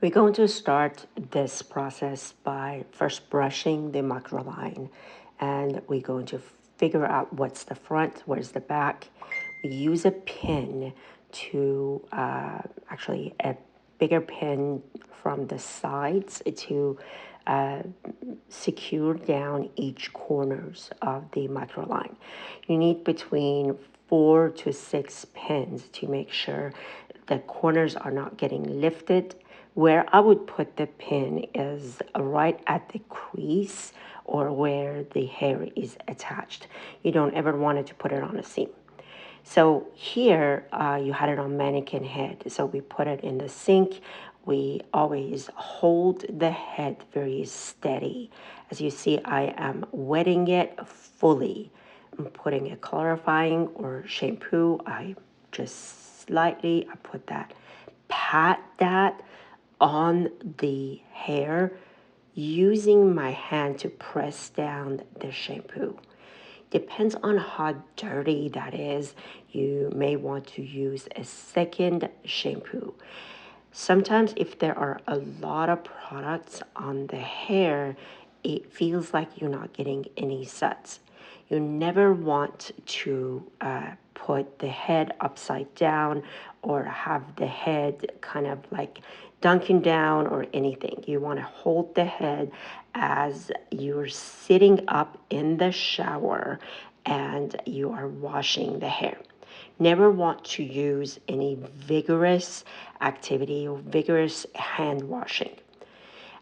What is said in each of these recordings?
We're going to start this process by first brushing the Microline, and we're going to figure out what's the front, where's the back. We use a pin to actually a bigger pin from the sides to secure down each corners of the Microline. You need between 4 to 6 pins to make sure the corners are not getting lifted. Where I would put the pin is right at the crease or where the hair is attached. You don't ever want it to put it on a seam. So here you had it on mannequin head. So we put it in the sink. We always hold the head very steady. As you see, I am wetting it fully. I'm putting a clarifying or shampoo. I just slightly, I put that, pat that on the hair using my hand to press down the shampoo. Depends on how dirty that is. You may want to use a second shampoo. Sometimes if there are a lot of products on the hair, it feels like you're not getting any suds. You never want to put the head upside down or have the head kind of like dunking down or anything. You want to hold the head as you're sitting up in the shower and you are washing the hair. Never want to use any vigorous activity or vigorous hand washing.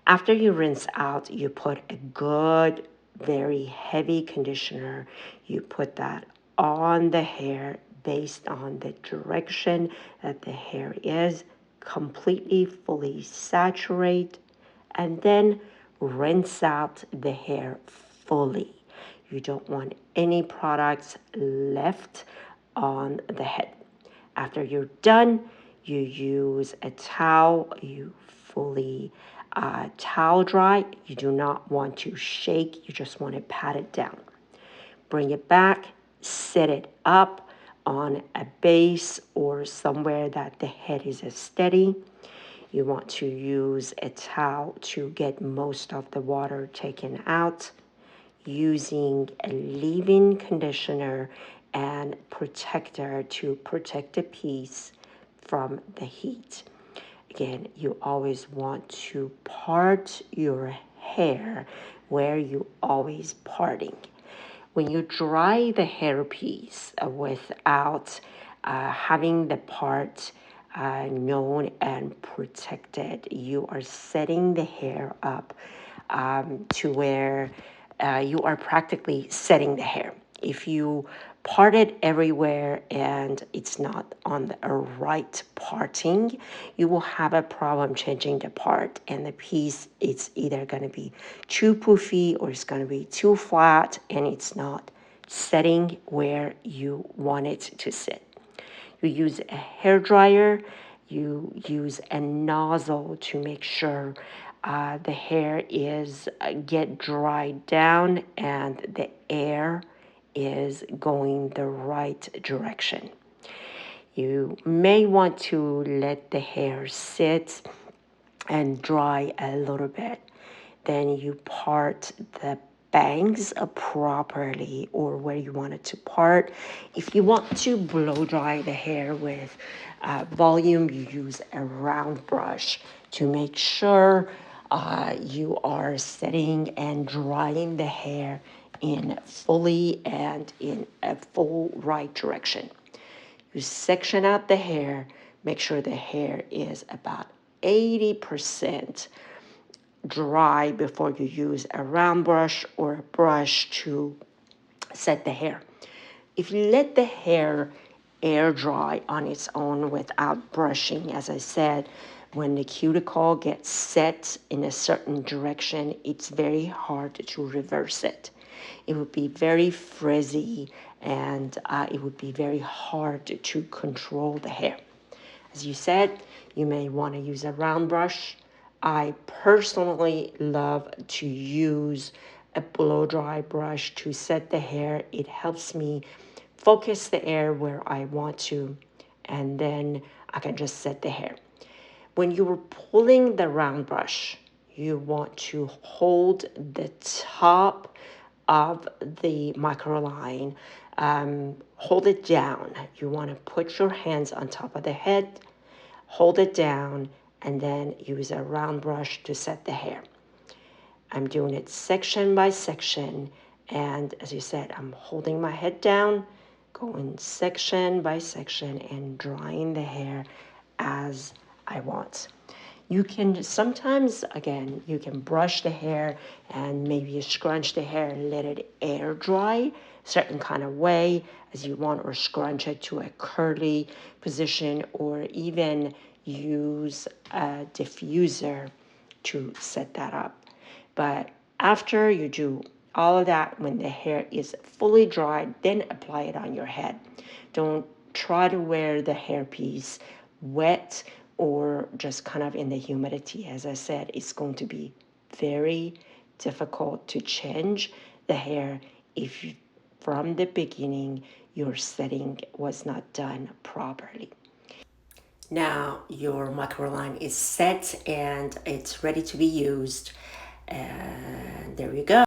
After you rinse out, you put a good, very heavy conditioner. You put that on the hair based on the direction that the hair is, completely, fully saturate, and then rinse out the hair fully. You don't want any products left on the head. After you're done, you use a towel, you fully towel dry. You do not want to shake, you just want to pat it down. Bring it back, set it up on a base or somewhere that the head is steady. You want to use a towel to get most of the water taken out, using a leave-in conditioner and protector to protect the piece from the heat. Again, you always want to part your hair where you always parting. When you dry the hairpiece without having the part known and protected, you are setting the hair up to where you are practically setting the hair. If you part it everywhere and it's not on the right parting, you will have a problem changing the part, and the piece, it's either going to be too poofy or it's going to be too flat and it's not setting where you want it to sit. You use a hair dryer, you use a nozzle to make sure the hair is get dried down and the air is going the right direction. You may want to let the hair sit and dry a little bit. Then you part the bangs properly or where you want it to part. If you want to blow dry the hair with volume, you use a round brush to make sure you are setting and drying the hair in fully and in a full right direction. You section out the hair, make sure the hair is about 80% dry before you use a round brush or a brush to set the hair. If you let the hair air dry on its own without brushing, as I said, when the cuticle gets set in a certain direction, it's very hard to reverse it. It would be very frizzy and it would be very hard to control the hair. As you said, you may want to use a round brush. I personally love to use a blow dry brush to set the hair. It helps me focus the air where I want to, and then I can just set the hair. when you were pulling the round brush, you want to hold the top of the microline, hold it down. You want to put your hands on top of the head, hold it down, and then use a round brush to set the hair. I'm doing it section by section, and as you said, I'm holding my head down, going section by section and drying the hair as I want. You can sometimes, again, you can brush the hair and maybe you scrunch the hair and let it air dry certain kind of way as you want, or scrunch it to a curly position, or even use a diffuser to set that up. But after you do all of that, when the hair is fully dried, then apply it on your head. Don't try to wear the hairpiece wet or just kind of in the humidity. As I said, it's going to be very difficult to change the hair if you, from the beginning your setting was not done properly. Now your microline is set and it's ready to be used. And there you go.